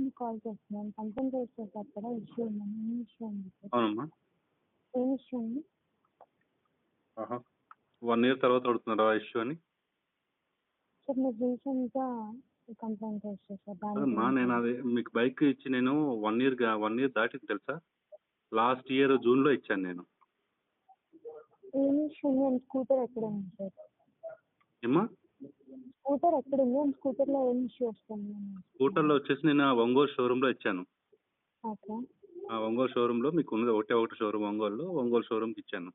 మీకు కాల్ చేస్తున్నాను. Complaint raise చేశారు కదా, ఇష్యూ ఉందని. ఏం ఇష్యూ ఉంది సార్? అవునమ్మా. ఏం ఇష్యూ ఉంది? ఆహా! 1 ఇయర్ తర్వాత అడుగుతున్నారా ఆ ఇష్యూ అని? సార్ మీరు రీసెంట్గా కంప్లైంట్ రైజ్ చేశారు. అదమ్మా, నేను అది మీకు బైక్ ఇచ్చి నేను 1 ఇయర్ దాటింది తెలుసా? లాస్ట్ ఇయర్ జూన్లో ఇచ్చాను నేను. ఏం ఇష్యూ ఉంది అండ్ స్కూటర్ ఎక్కడ ఉంది సార్? ఏమ్మా? స్కూటర్ ఎక్కడ ఉంది అండ్ స్కూటర్లో ఏం ఇష్యూ వస్తుంది? స్కూటర్లో వచ్చేసి నేను ఆ ఒంగోలు షోరూంలో ఇచ్చాను. ఓకే. ఆ ఒంగోలు షోరూంలో మీకు ఉన్నది ఒకటి షోరూమ్ ఒంగోలు షోరూమ్కి ఇచ్చాను.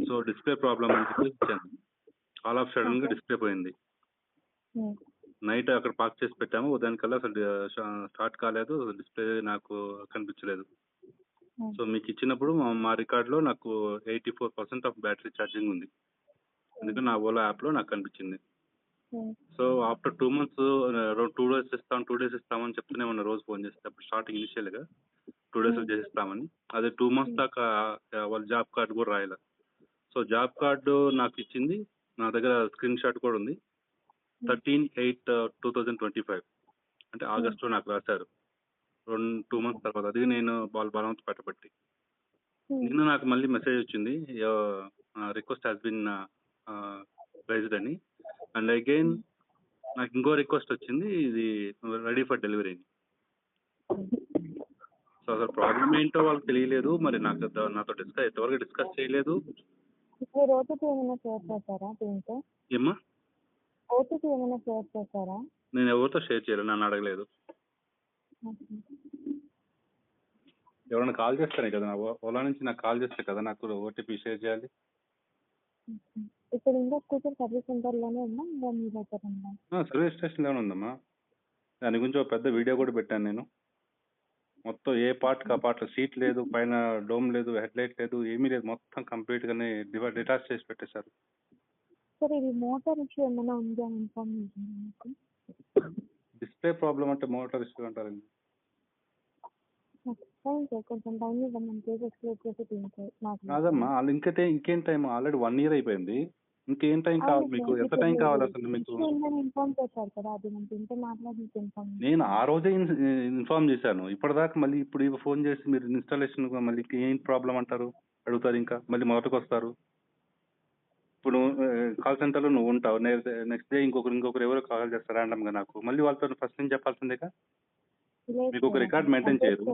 సో డిస్ప్లే ప్రాబ్లమ్ అని చెప్పి ఇచ్చాను. ఆల్ ఆఫ్ సడన్గా డిస్ప్లే పోయింది. నైట్ అక్కడ పార్క్ చేసి పెట్టాము. ఉదయానికల్లా అసలు స్టార్ట్ కాలేదు, డిస్ప్లే నాకు కనిపించలేదు. సో మీకు ఇచ్చినప్పుడు మా రికార్డులో నాకు 84% ఆఫ్ బ్యాటరీ ఛార్జింగ్ ఉంది. ఎందుకంటే నా ఓలా యాప్లో నాకు కనిపించింది. సో ఆఫ్టర్ 2 months 2 days ఇస్తామని చెప్తూనే ఉన్నా రోజు ఫోన్ చేస్తే. అప్పుడు స్టార్టింగ్ ఇనిషియల్గా 2 days చేసిస్తామని. అదే 2 months దాకా వాళ్ళ జాబ్ కార్డు కూడా రాయలే. సో జాబ్ కార్డు నాకు ఇచ్చింది, నా దగ్గర స్క్రీన్ షాట్ కూడా ఉంది. 13/8/2025 అంటే ఆగస్టులో నాకు రాశారు. 2 months తర్వాత. అది నేను బలవంత పెట్టబట్టి. నిన్న నాకు మళ్ళీ మెసేజ్ వచ్చింది, రిక్వెస్ట్ హ్యాస్ బిన్ రైజ్డ్ అని. అండ్ అగైన్ నాకు ఇంకో రిక్వెస్ట్ వచ్చింది, ఇది రెడీ ఫర్ డెలివరీ అని. సో అసలు ప్రాబ్లం ఏంటో వాళ్ళకి తెలియలేదు. మరి నాతో ఎంతవరకు డిస్కస్ చేయలేదు. మీరు ఓటీపీ ఏమైనా షేర్ చేశారా దీంతో? ఏమ్మా? ఓటీపీ ఏమైనా షేర్ చేశారా? నేను ఎవరితో షేర్ చేయలేదు, నన్ను అడగలేదు. ఎవరైనా కాల్ చేస్తానే కదా, నా ఓలా నుంచి నాకు కాల్ చేస్తే కదా నాకు ఓటీపీ షేర్ చేయాలి. ఇక్కడ ఇంకా స్కూటర్ సర్వీస్ సెంటర్లోనే ఉందా, ఇంకా మీ దగ్గర ఉందా? సర్వీస్ స్టేషన్లోనే ఉందమ్మా. దాని గురించి ఒక పెద్ద వీడియో కూడా పెట్టాను నేను. మొత్తం ఏ పార్ట్కి ఆ పార్ట్లో సీట్ లేదు, పైన డోమ్ లేదు, హెడ్ లైట్ లేదు, ఏమీ లేదు. మొత్తం కంప్లీట్గానే డిటాచ్ చేసి పెట్టేశారు. సార్ ఇది మోటార్ ఇష్యూ ఏమైనా ఉంది అని ఇన్ఫర్మేషన్ మీకు? డిస్ప్లే ప్రాబ్లం అంటే మోటార్ ఇష్యూ అంటారండి. కొంచెం టైం ఇవ్వండి, కేసు ఎక్స్ప్లెయిన్ చేసి కాదమ్మా, వాళ్ళు ఇంకేం టైం? ఆల్రెడీ 1 year అయిపోయింది. ఇంకేం టైం కావాలి మీకు? ఎంత టైం కావాలి అసలు మీకు? ఇన్ఫార్మ్ చేశారు కదా, అది ఇంత మాట్లాడి నేను ఆ రోజే ఇన్ఫార్మ్ చేశాను. ఇప్పటిదాకా మళ్ళీ ఇప్పుడు ఫోన్ చేసి మీరు ఇన్స్టాలేషన్ మళ్ళీ ఏం ప్రాబ్లం అంటారు, అడుగుతారు. ఇంకా మళ్ళీ మొదటికి వస్తారు. ఇప్పుడు కాల్ సెంటర్లో నువ్వు ఉంటావు, నెక్స్ట్ డే ఇంకొకరు ఎవరో కాల్ చేస్తారు ర్యాండమ్గా నాకు. మళ్ళీ వాళ్ళతో ఫస్ట్ నుంచి చెప్పాల్సిందేగా. మీకు ఒక రికార్డ్ మెయింటైన్ చేయరు.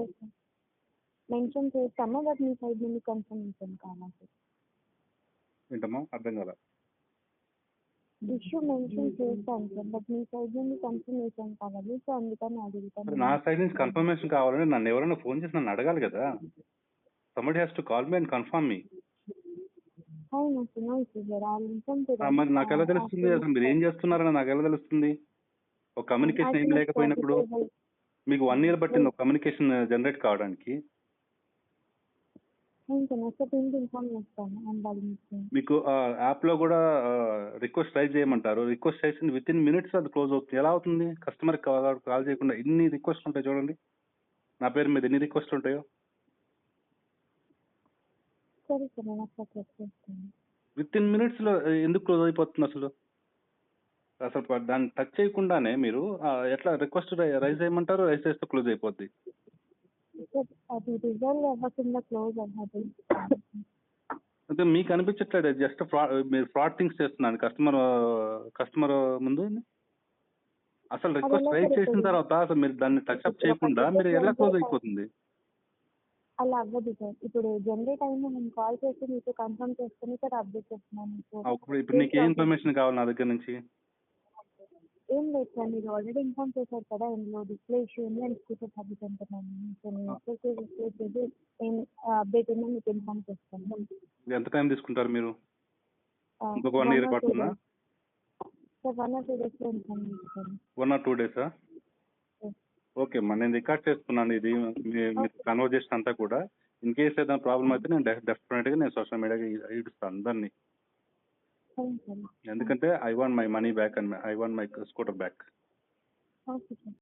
మెన్షన్ చేస్తాము, బట్ మీ సైడ్ నుండి కన్ఫర్మేషన్ కావాలి. ఏంటమ్మా? అర్థం కాల. ఇష్యూ మెన్షన్ చేస్తాను సార్, బట్ మీ సైడ్ నుండి కన్ఫర్మేషన్ కావాలి. సో అందుకని అడుగుతాను. నా సైడ్ నుంచి కన్ఫర్మేషన్ కావాలంటే నన్ను ఎవరైనా ఫోన్ చేసి నన్ను అడగాలి కదా. somebody has to call me and confirm me. అవును సార్, మరి నాకు ఎలా తెలుస్తుంది అసలు మీరు ఏం చేస్తున్నారని? నాకు ఎలా తెలుస్తుంది? ఒక కమ్యూనికేషన్ ఏం లేకపోయినప్పుడు మీకు 1 year పట్టింది ఒక కమ్యూనికేషన్ జనరేట్ కావడానికి. మీకు యాప్లో కూడా రిక్వెస్ట్ రైజ్ చేయమంటారు. రిక్వెస్ట్ చేసింది విత్ ఇన్ మినిట్స్ అది క్లోజ్ అవుతుంది. ఎలా అవుతుంది? కస్టమర్కి కాల్ చేయకుండా ఎన్ని రిక్వెస్ట్ ఉంటాయి చూడండి. నా పేరు మీద ఎన్ని రిక్వెస్ట్ ఉంటాయో. విత్ ఇన్ మినిట్స్లో ఎందుకు క్లోజ్ అయిపోతుంది అసలు? దాన్ని టచ్ చేయకుండానే మీరు ఎట్లా రిక్వెస్ట్ రైజ్ చేయమంటారు? రైజ్ చేస్తే క్లోజ్ అయిపోద్ది. అంటే మీకు అనిపించట్లేదు జస్ట్ మీరు ఫ్రాడ్ థింగ్స్ చేస్తున్నాను కస్టమర్ ముందు. అసలు రిక్వెస్ట్ రైజ్ చేసిన తర్వాత అసలు మీరు దాన్ని టచ్ అప్ చేయకుండా మీరు ఎలా క్లోజ్ అయిపోతుంది? అలా అవ్వదు సార్. ఇప్పుడు జనరేట్ అయింది, నేను కాల్ చేసి మీకు కన్ఫర్మ్ చేసుకుని సార్ అప్డేట్ చేస్తున్నాను. ఇప్పుడు నీకు ఏ ఇన్ఫర్మేషన్ కావాలి నా దగ్గర నుంచి? ఏం లేదు సార్, మీరు ఆల్రెడీ ఇన్ఫార్మ్ చేశారు కదా, ఇందులో డిస్ప్లే ఇష్యూ ఉంది అని స్కూటర్ సర్వీస్ అంటున్నాను. సో నేను డిస్ప్లే చేసి అప్డేట్ ఉందని మీకు ఇన్ఫార్మ్ చేస్తాను. ఎంత టైం తీసుకుంటారు మీరు? ఇంకొక 1 year పడుతుందా సార్? 1 or 2 days ఇన్ఫార్మ్ చేస్తాను. 1 or 2 days? ఓకే అమ్మా, నేను రికార్డ్ చేసుకున్నాను ఇది మీరు కన్వర్జేషన్ అంతా కూడా. ఇన్ కేస్ ఏదైనా ప్రాబ్లం అయితే నేను డెఫినెట్గా నేను సోషల్ మీడియాకి ఇడుస్తాను అందరినీ. ఎందుకంటే I want my money back and I want my scooter back. Okay sir.